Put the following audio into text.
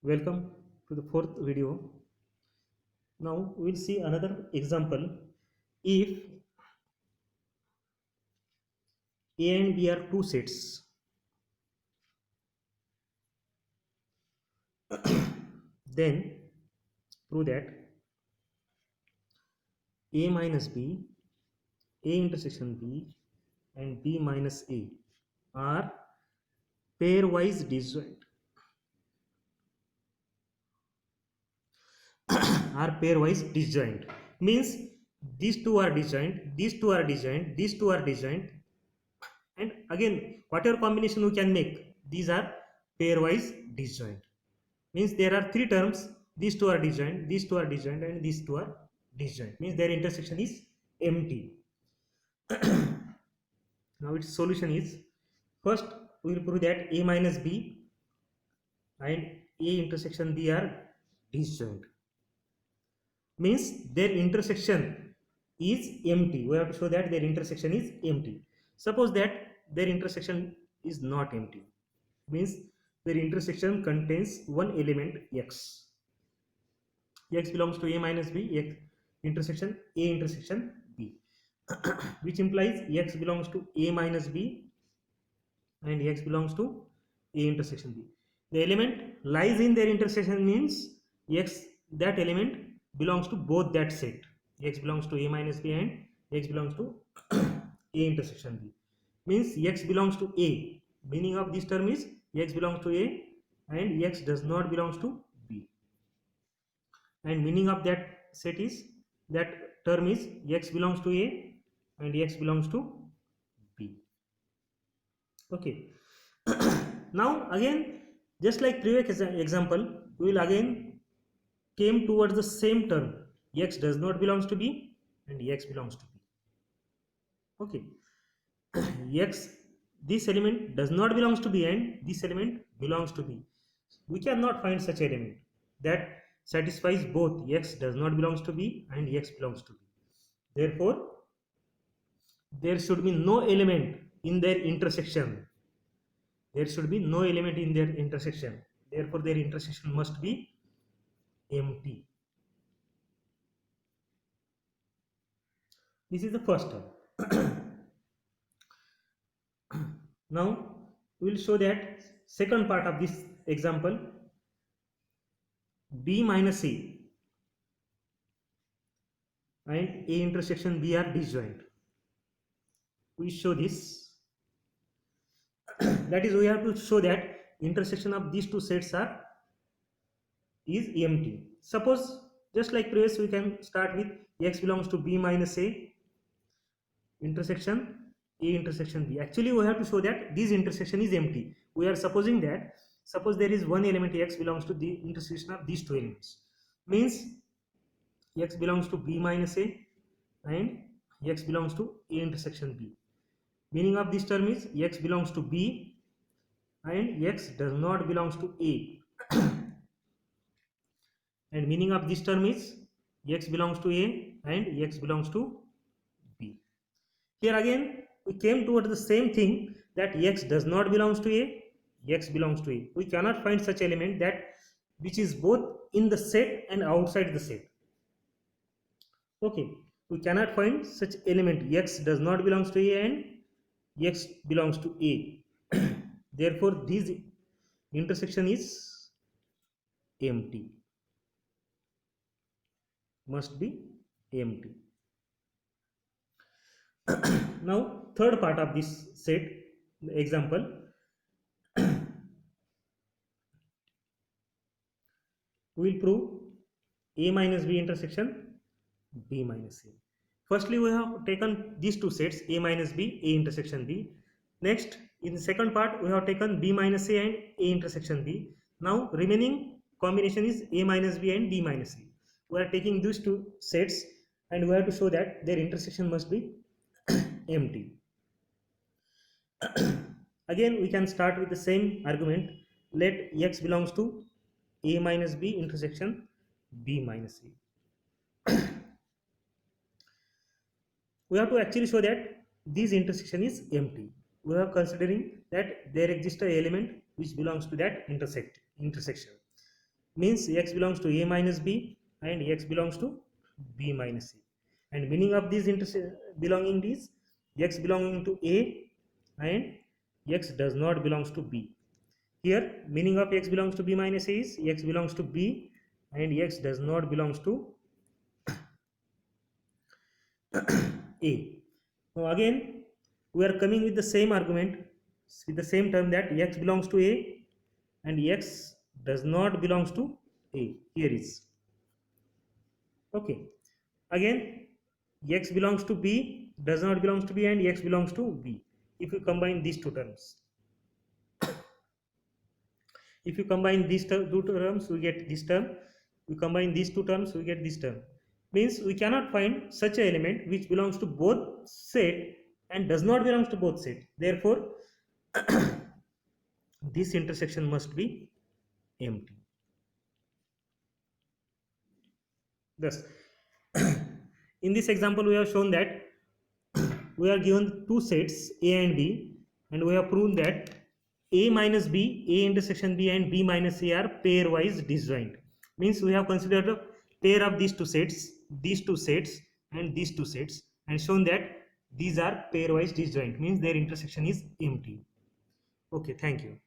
Welcome to the fourth video. Now we will see another example. If A and B are two sets, then prove that A minus B, A intersection B, and B minus A are pairwise disjoint. Are pairwise disjoint means these two are disjoint, these two are disjoint, these two are disjoint, and again whatever combination we can make, these are pairwise disjoint. Means there are three terms, these two are disjoint, these two are disjoint, and these two are disjoint, means their intersection is empty. Now its solution is, first we will prove that A minus B and A intersection B are disjoint, means their intersection is empty. We have to show that their intersection is empty. Suppose that their intersection is not empty, means their intersection contains one element x. X belongs to A minus B, X intersection A intersection B, which implies X belongs to A minus B and X belongs to A intersection B. The element lies in their intersection means X, that element belongs to both that set. X belongs to A minus B and X belongs to A intersection B. Means X belongs to A. Meaning of this term is X belongs to A and X does not belongs to B. And meaning of that set is, that term is X belongs to A and X belongs to B. Okay. Now again, just like previous example, we will again came towards the same term. X does not belongs to B and X belongs to B. Okay. X, this element does not belongs to B and this element belongs to B. We cannot find such element that satisfies both X does not belongs to B and X belongs to B. Therefore, there should be no element in their intersection. There should be no element in their intersection. Therefore, their intersection must be empty. This is the first term. Now, we will show that second part of this example, B minus A and A intersection B are disjoint. We show this. That is, we have to show that intersection of these two sets is empty. Suppose, just like previous, we can start with X belongs to B minus A intersection A intersection B. Actually, we have to show that this intersection is empty. We are supposing that, suppose there is one element X belongs to the intersection of these two elements, means X belongs to B minus A and X belongs to A intersection B. Meaning of this term is X belongs to B and X does not belongs to A. And meaning of this term is X belongs to A and X belongs to B. Here again we came towards the same thing, that X does not belongs to A, X belongs to A. We cannot find such element that which is both in the set and outside the set. Okay, we cannot find such element X does not belongs to A and X belongs to A. Therefore, this intersection is empty. Must be empty. Now, third part of this set, the example, we will prove A minus B intersection B minus A. Firstly, we have taken these two sets, A minus B, A intersection B. Next, in the second part, we have taken B minus A and A intersection B. Now, remaining combination is A minus B and B minus A. We are taking these two sets and we have to show that their intersection must be empty. Again, we can start with the same argument. Let X belongs to A minus B intersection B minus A. We have to actually show that this intersection is empty. We are considering that there exists an element which belongs to that intersection. means x belongs to a minus b and x belongs to b minus a. And meaning of these belonging is x belonging to a and x does not belongs to b. Here meaning of x belongs to b minus a is x belongs to b and x does not belongs to a. Now again we are coming with the same argument with the same term that x belongs to a and x does not belongs to a. Here is okay. Again x belongs to b, does not belongs to b, and x belongs to b. If you combine these two terms, if you combine these two terms, we get this term. We combine these two terms, we get this term. Means we cannot find such an element which belongs to both set and does not belongs to both set. Therefore, this intersection must be empty. Thus, in this example, we have shown that we are given two sets A and B, and we have proven that A minus B, A intersection B, and B minus A are pairwise disjoint. Means we have considered a pair of these two sets, and these two sets, and shown that these are pairwise disjoint. Means their intersection is empty. Okay, thank you.